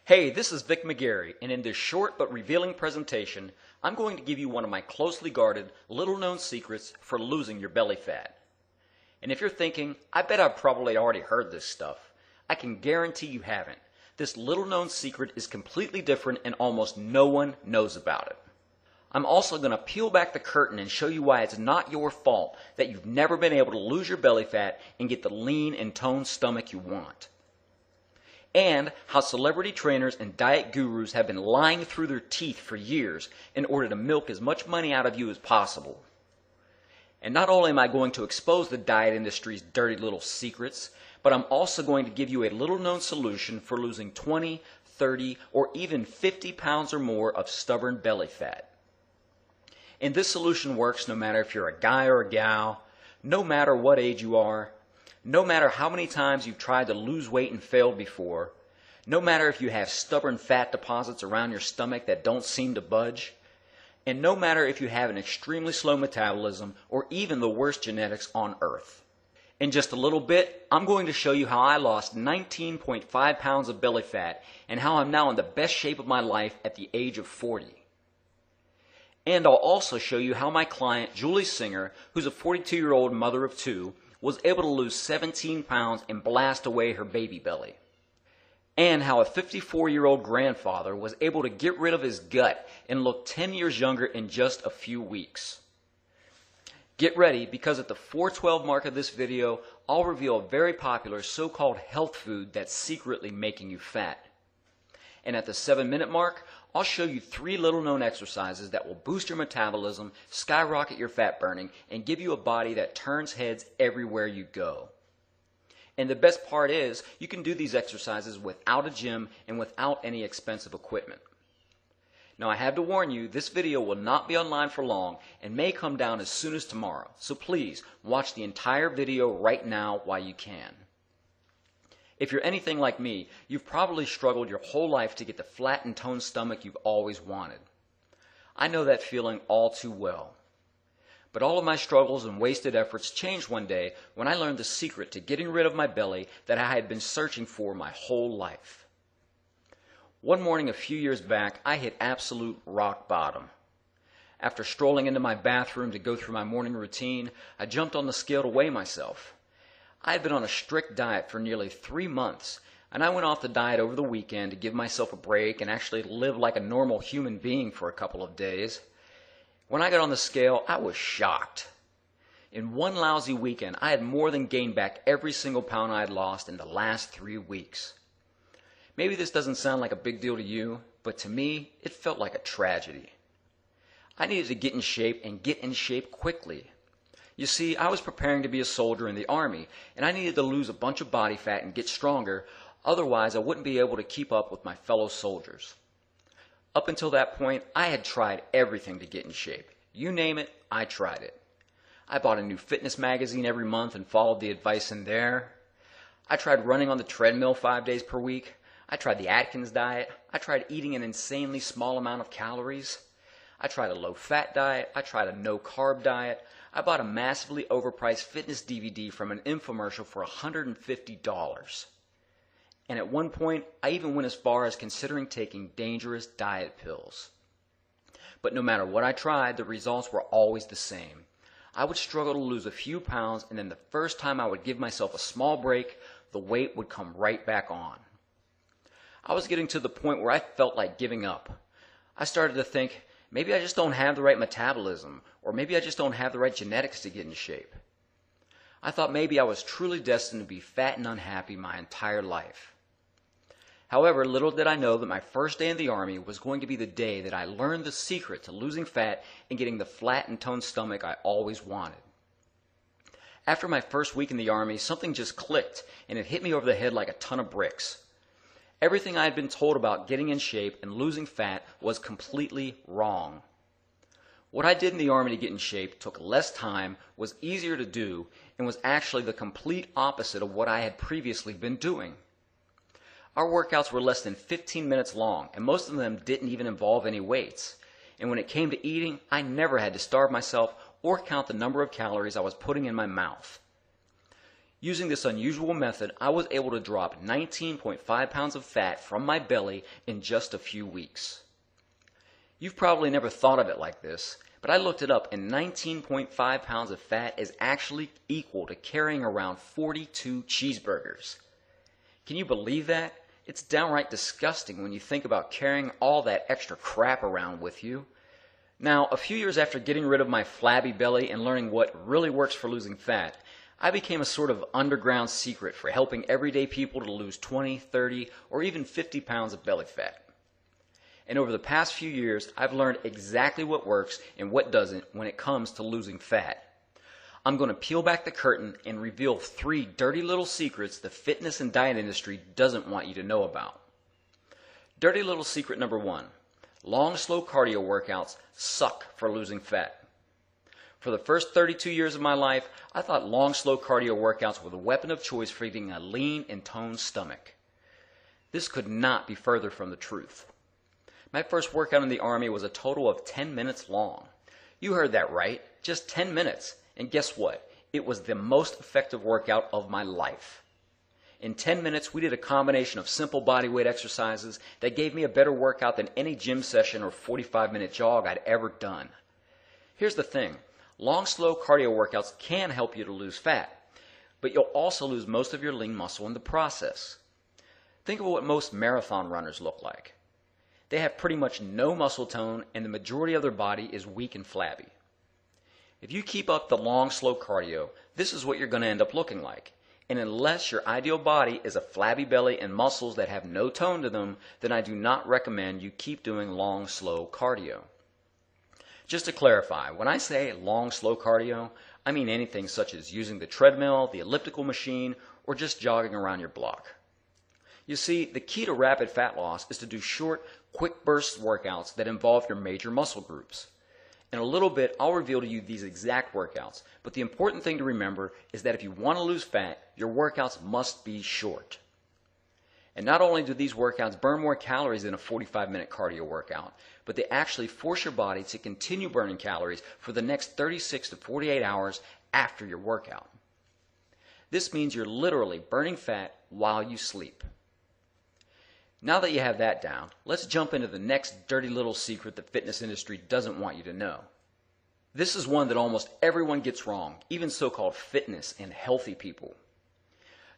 Hey, this is Vic McGarry, and in this short but revealing presentation, I'm going to give you one of my closely guarded, little-known secrets for losing your belly fat. And if you're thinking, I bet I've probably already heard this stuff, I can guarantee you haven't. This little-known secret is completely different and almost no one knows about it. I'm also going to peel back the curtain and show you why it's not your fault that you've never been able to lose your belly fat and get the lean and toned stomach you want. And how celebrity trainers and diet gurus have been lying through their teeth for years in order to milk as much money out of you as possible. And not only am I going to expose the diet industry's dirty little secrets, but I'm also going to give you a little-known solution for losing 20, 30, or even 50 pounds or more of stubborn belly fat. And this solution works no matter if you're a guy or a gal, no matter what age you are, no matter how many times you've tried to lose weight and failed before, no matter if you have stubborn fat deposits around your stomach that don't seem to budge, and no matter if you have an extremely slow metabolism or even the worst genetics on earth. In just a little bit, I'm going to show you how I lost 19.5 pounds of belly fat and how I'm now in the best shape of my life at the age of 40. And I'll also show you how my client, Julie Singer, who's a 42-year-old mother of two, was able to lose 17 pounds and blast away her baby belly. And how a 54-year-old grandfather was able to get rid of his gut and look 10 years younger in just a few weeks. Get ready, because at the 412 mark of this video, I'll reveal a very popular so-called health food that's secretly making you fat. And at the 7-minute mark, I'll show you 3 little-known exercises that will boost your metabolism, skyrocket your fat burning, and give you a body that turns heads everywhere you go. And the best part is, you can do these exercises without a gym and without any expensive equipment. Now, I have to warn you, this video will not be online for long and may come down as soon as tomorrow. So please, watch the entire video right now while you can. If you're anything like me, you've probably struggled your whole life to get the flat and toned stomach you've always wanted. I know that feeling all too well. But all of my struggles and wasted efforts changed one day when I learned the secret to getting rid of my belly that I had been searching for my whole life. One morning a few years back, I hit absolute rock bottom. After strolling into my bathroom to go through my morning routine, I jumped on the scale to weigh myself. I had been on a strict diet for nearly 3 months, and I went off the diet over the weekend to give myself a break and actually live like a normal human being for a couple of days. When I got on the scale, I was shocked. In one lousy weekend, I had more than gained back every single pound I had lost in the last 3 weeks. Maybe this doesn't sound like a big deal to you, but to me, it felt like a tragedy. I needed to get in shape and get in shape quickly. You see, I was preparing to be a soldier in the Army, and I needed to lose a bunch of body fat and get stronger, otherwise I wouldn't be able to keep up with my fellow soldiers. Up until that point, I had tried everything to get in shape. You name it, I tried it. I bought a new fitness magazine every month and followed the advice in there. I tried running on the treadmill 5 days per week. I tried the Atkins diet. I tried eating an insanely small amount of calories. I tried a low-fat diet. I tried a no-carb diet. I bought a massively overpriced fitness DVD from an infomercial for $150. And at one point, I even went as far as considering taking dangerous diet pills. But no matter what I tried, the results were always the same. I would struggle to lose a few pounds, and then the first time I would give myself a small break, the weight would come right back on. I was getting to the point where I felt like giving up. I started to think, maybe I just don't have the right metabolism, or maybe I just don't have the right genetics to get in shape. I thought maybe I was truly destined to be fat and unhappy my entire life. However, little did I know that my first day in the Army was going to be the day that I learned the secret to losing fat and getting the flat and toned stomach I always wanted. After my first week in the Army, something just clicked, and it hit me over the head like a ton of bricks. Everything I had been told about getting in shape and losing fat was completely wrong. What I did in the Army to get in shape took less time, was easier to do, and was actually the complete opposite of what I had previously been doing. Our workouts were less than 15 minutes long, and most of them didn't even involve any weights. And when it came to eating, I never had to starve myself or count the number of calories I was putting in my mouth. Using this unusual method, I was able to drop 19.5 pounds of fat from my belly in just a few weeks. You've probably never thought of it like this, but I looked it up, and 19.5 pounds of fat is actually equal to carrying around 42 cheeseburgers. Can you believe that? It's downright disgusting when you think about carrying all that extra crap around with you. Now, a few years after getting rid of my flabby belly and learning what really works for losing fat, I became a sort of underground secret for helping everyday people to lose 20, 30, or even 50 pounds of belly fat. And over the past few years, I've learned exactly what works and what doesn't when it comes to losing fat. I'm going to peel back the curtain and reveal 3 dirty little secrets the fitness and diet industry doesn't want you to know about. Dirty little secret number 1. Long, slow cardio workouts suck for losing fat. For the first 32 years of my life, I thought long, slow cardio workouts were the weapon of choice for eating a lean and toned stomach. This could not be further from the truth. My first workout in the Army was a total of 10 minutes long. You heard that right, just 10 minutes. And guess what? It was the most effective workout of my life. In 10 minutes, we did a combination of simple bodyweight exercises that gave me a better workout than any gym session or 45-minute jog I'd ever done. Here's the thing. Long, slow cardio workouts can help you to lose fat, but you'll also lose most of your lean muscle in the process. Think of what most marathon runners look like. They have pretty much no muscle tone, and the majority of their body is weak and flabby. If you keep up the long, slow cardio, this is what you're going to end up looking like. And unless your ideal body is a flabby belly and muscles that have no tone to them, then I do not recommend you keep doing long, slow cardio. Just to clarify, when I say long, slow cardio, I mean anything such as using the treadmill, the elliptical machine, or just jogging around your block. You see, the key to rapid fat loss is to do short, quick burst workouts that involve your major muscle groups. In a little bit, I'll reveal to you these exact workouts, but the important thing to remember is that if you want to lose fat, your workouts must be short. And not only do these workouts burn more calories than a 45-minute cardio workout, but they actually force your body to continue burning calories for the next 36 to 48 hours after your workout. This means you're literally burning fat while you sleep. Now that you have that down, let's jump into the next dirty little secret the fitness industry doesn't want you to know. This is one that almost everyone gets wrong, even so-called fitness and healthy people.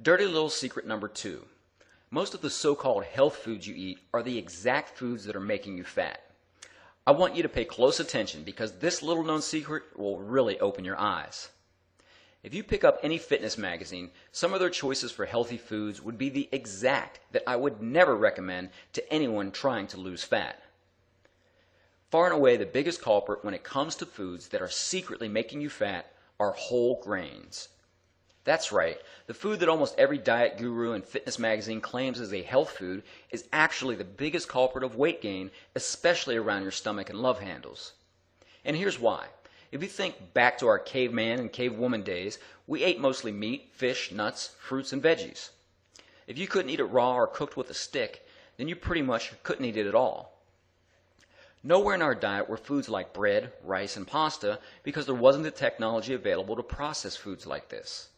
Dirty little secret number 2. Most of the so-called health foods you eat are the exact foods that are making you fat. I want you to pay close attention because this little known secret will really open your eyes. If you pick up any fitness magazine, some of their choices for healthy foods would be the exact that I would never recommend to anyone trying to lose fat. Far and away the biggest culprit when it comes to foods that are secretly making you fat are whole grains. That's right, the food that almost every diet guru and fitness magazine claims is a health food is actually the biggest culprit of weight gain, especially around your stomach and love handles. And here's why. If you think back to our caveman and cavewoman days, we ate mostly meat, fish, nuts, fruits, and veggies. If you couldn't eat it raw or cooked with a stick, then you pretty much couldn't eat it at all. Nowhere in our diet were foods like bread, rice, and pasta because there wasn't the technology available to process foods like this.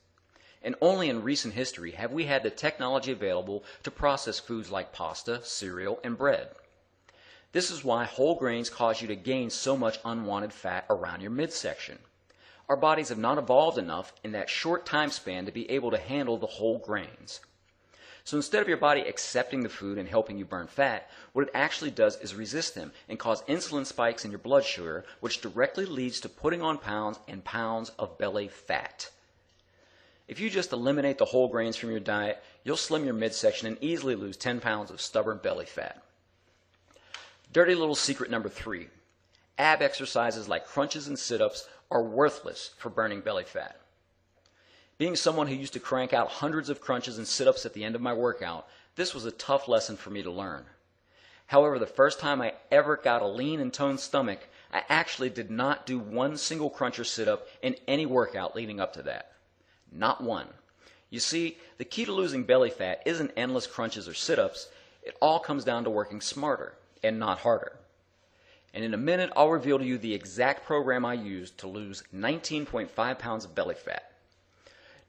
And only in recent history have we had the technology available to process foods like pasta, cereal, and bread. This is why whole grains cause you to gain so much unwanted fat around your midsection. Our bodies have not evolved enough in that short time span to be able to handle the whole grains. So instead of your body accepting the food and helping you burn fat, what it actually does is resist them and cause insulin spikes in your blood sugar, which directly leads to putting on pounds and pounds of belly fat. If you just eliminate the whole grains from your diet, you'll slim your midsection and easily lose 10 pounds of stubborn belly fat. Dirty little secret number 3. Ab exercises like crunches and sit-ups are worthless for burning belly fat. Being someone who used to crank out hundreds of crunches and sit-ups at the end of my workout, this was a tough lesson for me to learn. However, the first time I ever got a lean and toned stomach, I actually did not do one single crunch or sit-up in any workout leading up to that. Not one. You see, the key to losing belly fat isn't endless crunches or sit-ups. It all comes down to working smarter and not harder. And in a minute, I'll reveal to you the exact program I used to lose 19.5 pounds of belly fat.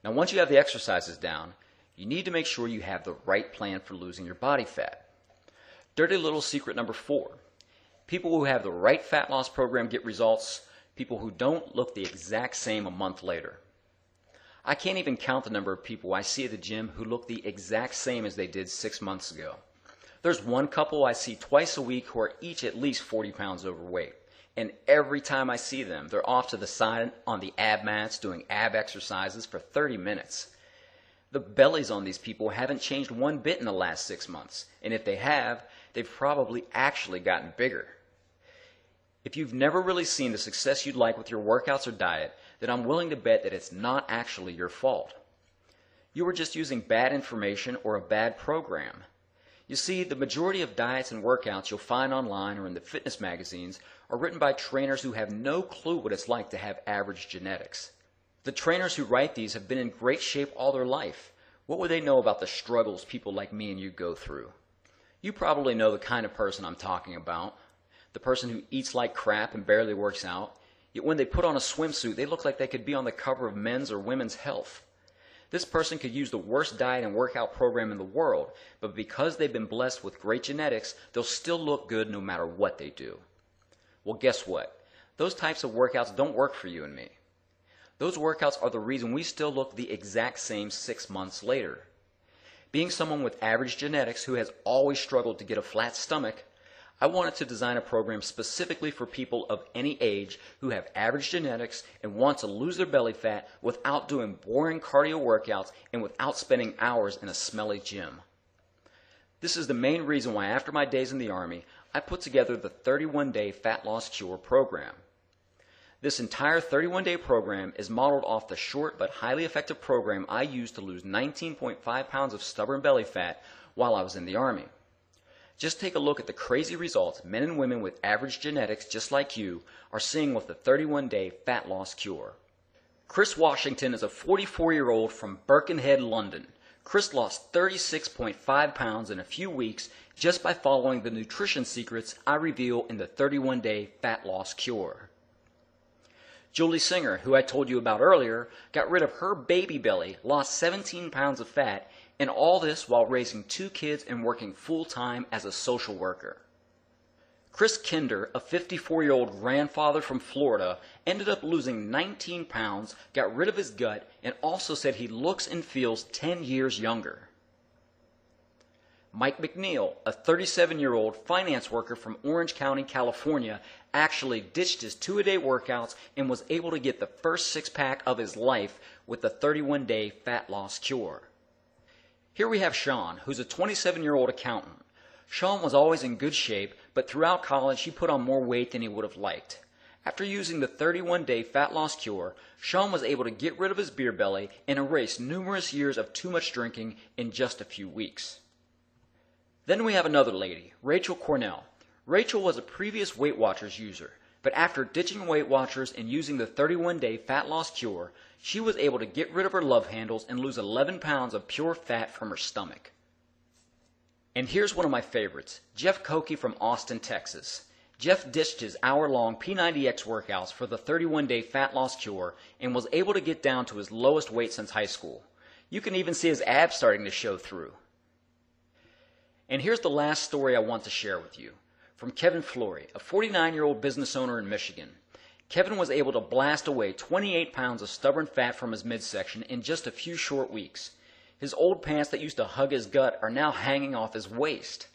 Now, once you have the exercises down, you need to make sure you have the right plan for losing your body fat. Dirty little secret number 4. People who have the right fat loss program get results. People who don't look the exact same a month later. I can't even count the number of people I see at the gym who look the exact same as they did 6 months ago. There's one couple I see twice a week who are each at least 40 pounds overweight. And every time I see them, they're off to the side on the ab mats doing ab exercises for 30 minutes. The bellies on these people haven't changed one bit in the last 6 months. And if they have, they've probably actually gotten bigger. If you've never really seen the success you'd like with your workouts or diet, then I'm willing to bet that it's not actually your fault. You were just using bad information or a bad program. You see, the majority of diets and workouts you'll find online or in the fitness magazines are written by trainers who have no clue what it's like to have average genetics. The trainers who write these have been in great shape all their life. What would they know about the struggles people like me and you go through? You probably know the kind of person I'm talking about. The person who eats like crap and barely works out, yet when they put on a swimsuit, they look like they could be on the cover of Men's or Women's Health. This person could use the worst diet and workout program in the world, but because they've been blessed with great genetics, they'll still look good no matter what they do. Well, guess what? Those types of workouts don't work for you and me. Those workouts are the reason we still look the exact same 6 months later. Being someone with average genetics who has always struggled to get a flat stomach, I wanted to design a program specifically for people of any age who have average genetics and want to lose their belly fat without doing boring cardio workouts and without spending hours in a smelly gym. This is the main reason why after my days in the Army, I put together the 31-day Fat Loss Cure program. This entire 31-day program is modeled off the short but highly effective program I used to lose 19.5 pounds of stubborn belly fat while I was in the Army. Just take a look at the crazy results men and women with average genetics just like you are seeing with the 31-day Fat Loss Cure. Chris Washington is a 44-year-old from Birkenhead, London. Chris lost 36.5 pounds in a few weeks just by following the nutrition secrets I reveal in the 31-day Fat Loss Cure. Julie Singer, who I told you about earlier, got rid of her baby belly, lost 17 pounds of fat, and all this while raising 2 kids and working full-time as a social worker. Chris Kinder, a 54-year-old grandfather from Florida, ended up losing 19 pounds, got rid of his gut, and also said he looks and feels 10 years younger. Mike McNeil, a 37-year-old finance worker from Orange County, California, actually ditched his 2-a-day workouts and was able to get the first six-pack of his life with the 31-day Fat Loss Cure. Here we have Sean, who's a 27-year-old accountant. Sean was always in good shape, but throughout college he put on more weight than he would have liked. After using the 31-day Fat Loss Cure, Sean was able to get rid of his beer belly and erase numerous years of too much drinking in just a few weeks. Then we have another lady, Rachel Cornell. Rachel was a previous Weight Watchers user, but after ditching Weight Watchers and using the 31-day Fat Loss Cure, she was able to get rid of her love handles and lose 11 pounds of pure fat from her stomach. And here's one of my favorites, Jeff Koke from Austin, Texas. Jeff ditched his hour-long P90X workouts for the 31-day Fat Loss Cure and was able to get down to his lowest weight since high school. You can even see his abs starting to show through. And here's the last story I want to share with you. From Kevin Flory, a 49-year-old business owner in Michigan. Kevin was able to blast away 28 pounds of stubborn fat from his midsection in just a few short weeks. His old pants that used to hug his gut are now hanging off his waist.